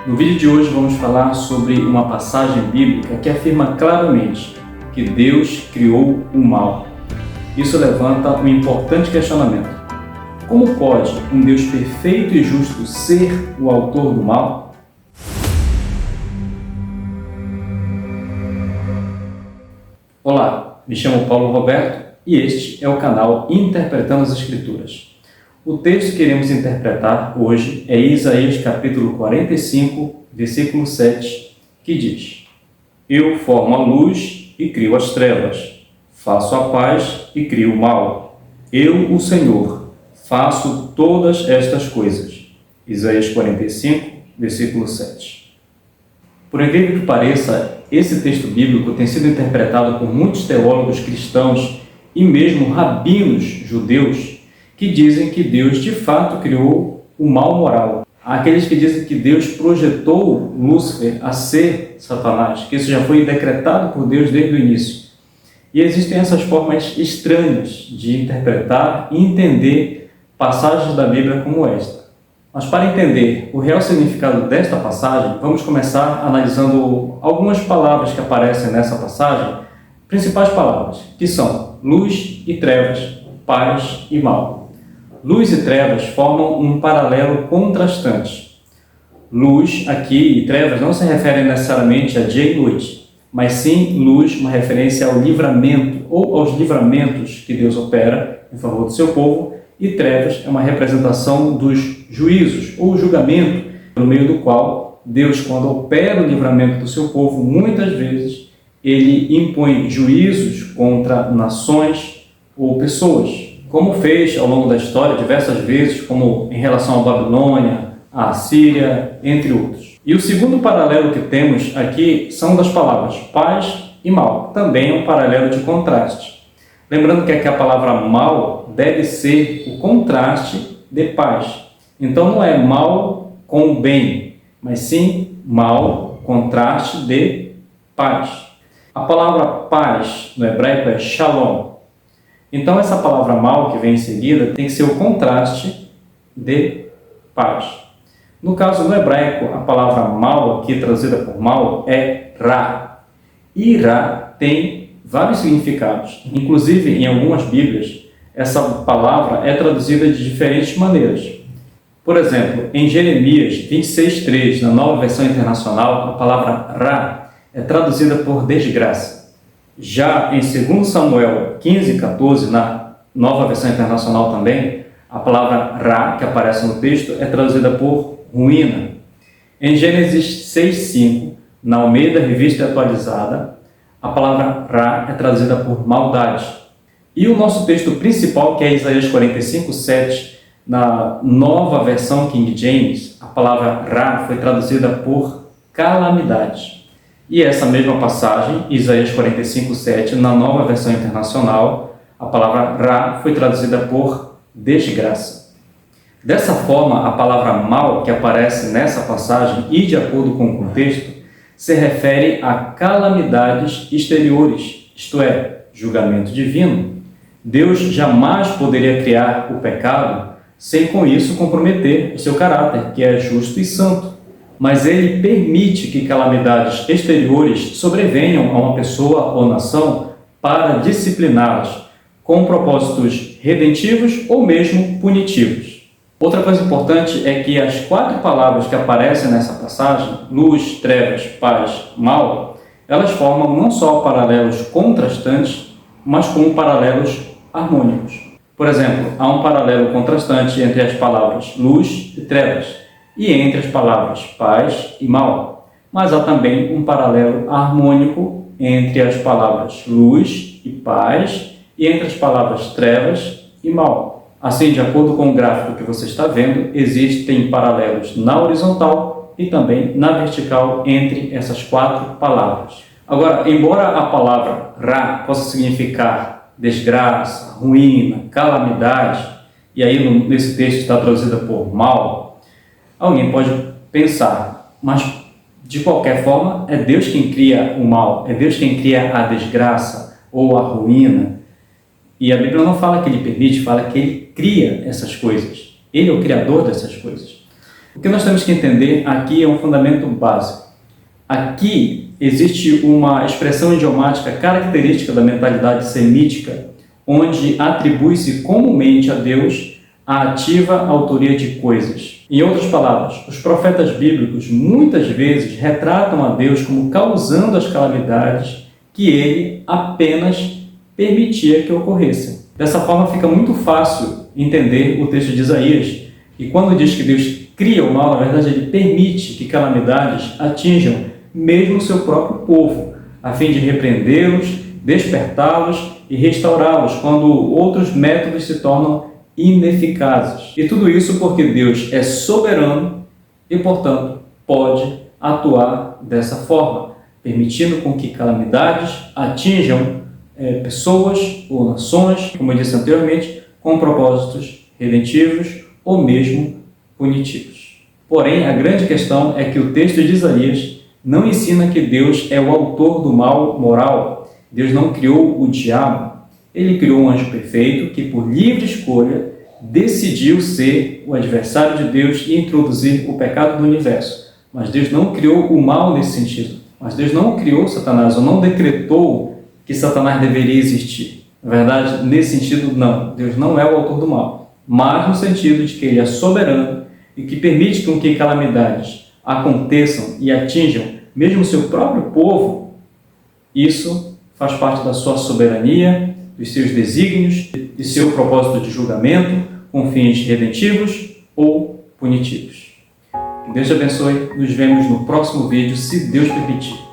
No vídeo de hoje vamos falar sobre uma passagem bíblica que afirma claramente que Deus criou o mal. Isso levanta um importante questionamento. Como pode um Deus perfeito e justo ser o autor do mal? Olá, me chamo Paulo Roberto e este é o canal Interpretando as Escrituras. O texto que iremos interpretar hoje é Isaías capítulo 45, versículo 7, que diz: Eu formo a luz e crio as trevas, faço a paz e crio o mal. Eu, o Senhor, faço todas estas coisas. Isaías 45, versículo 7. Por incrível que pareça, esse texto bíblico tem sido interpretado por muitos teólogos cristãos e mesmo rabinos judeus que dizem que Deus de fato criou o mal moral. Há aqueles que dizem que Deus projetou Lúcifer a ser Satanás, que isso já foi decretado por Deus desde o início. E existem essas formas estranhas de interpretar e entender passagens da Bíblia como esta. Mas para entender o real significado desta passagem, vamos começar analisando algumas palavras que aparecem nessa passagem, principais palavras, que são luz e trevas, paz e mal. Luz e trevas formam um paralelo contrastante. Luz aqui e trevas não se referem necessariamente a dia e noite, mas sim luz, uma referência ao livramento ou aos livramentos que Deus opera em favor do seu povo, e trevas é uma representação dos juízos ou julgamento, no meio do qual Deus, quando opera o livramento do seu povo, muitas vezes ele impõe juízos contra nações ou pessoas, como fez ao longo da história diversas vezes, como em relação à Babilônia, à Síria, entre outros. E o segundo paralelo que temos aqui são das palavras paz e mal, também é um paralelo de contraste. Lembrando que aqui a palavra mal deve ser o contraste de paz. Então não é mal com bem, mas sim mal, contraste de paz. A palavra paz no hebraico é shalom. Então essa palavra mal que vem em seguida tem que ser o contraste de paz. No caso no hebraico, a palavra mal aqui traduzida por mal é ra. E ra tem vários significados. Inclusive em algumas bíblias, essa palavra é traduzida de diferentes maneiras. Por exemplo, em Jeremias 26:3, na Nova Versão Internacional, a palavra ra é traduzida por desgraça. Já em 2 Samuel 15:14, na Nova Versão Internacional também, a palavra ra, que aparece no texto, é traduzida por ruína. Em Gênesis 6:5, na Almeida Revista Atualizada, a palavra ra é traduzida por maldade. E o nosso texto principal, que é Isaías 45:7, na Nova Versão King James, a palavra ra foi traduzida por calamidade. E essa mesma passagem, Isaías 45:7, na Nova Versão Internacional, a palavra ra foi traduzida por desgraça. Dessa forma, a palavra mal que aparece nessa passagem e de acordo com o contexto, se refere a calamidades exteriores, isto é, julgamento divino. Deus jamais poderia criar o pecado sem com isso comprometer o seu caráter, que é justo e santo. Mas ele permite que calamidades exteriores sobrevenham a uma pessoa ou nação para discipliná-las, com propósitos redentivos ou mesmo punitivos. Outra coisa importante é que as 4 palavras que aparecem nessa passagem, luz, trevas, paz, mal, elas formam não só paralelos contrastantes, mas como paralelos harmônicos. Por exemplo, há um paralelo contrastante entre as palavras luz e trevas, e entre as palavras paz e mal, mas há também um paralelo harmônico entre as palavras luz e paz e entre as palavras trevas e mal. Assim, de acordo com o gráfico que você está vendo, existem paralelos na horizontal e também na vertical entre essas 4 palavras. Agora, embora a palavra ra possa significar desgraça, ruína, calamidade, e aí nesse texto está traduzida por mal, alguém pode pensar, mas de qualquer forma é Deus quem cria o mal, é Deus quem cria a desgraça ou a ruína. E a Bíblia não fala que ele permite, fala que ele cria essas coisas. Ele é o criador dessas coisas. O que nós temos que entender aqui é um fundamento básico. Aqui existe uma expressão idiomática característica da mentalidade semítica, onde atribui-se comumente a Deus a ativa autoria de coisas. Em outras palavras, os profetas bíblicos muitas vezes retratam a Deus como causando as calamidades que ele apenas permitia que ocorressem. Dessa forma fica muito fácil entender o texto de Isaías, e quando diz que Deus cria o mal, na verdade ele permite que calamidades atinjam mesmo o seu próprio povo, a fim de repreendê-los, despertá-los e restaurá-los quando outros métodos se tornam ineficazes. E tudo isso porque Deus é soberano e, portanto, pode atuar dessa forma, permitindo com que calamidades atinjam pessoas ou nações, como eu disse anteriormente, com propósitos redentivos ou mesmo punitivos. Porém, a grande questão é que o texto de Isaías não ensina que Deus é o autor do mal moral. Deus não criou o diabo. Ele criou um anjo perfeito que, por livre escolha, decidiu ser o adversário de Deus e introduzir o pecado no universo. Mas Deus não criou o mal nesse sentido. Mas Deus não criou Satanás, ou não decretou que Satanás deveria existir. Na verdade, nesse sentido, não. Deus não é o autor do mal. Mas no sentido de que ele é soberano e que permite com que calamidades aconteçam e atinjam mesmo o seu próprio povo, isso faz parte da sua soberania, dos seus desígnios, de seu propósito de julgamento, com fins redentivos ou punitivos. Que Deus te abençoe. Nos vemos no próximo vídeo, se Deus permitir.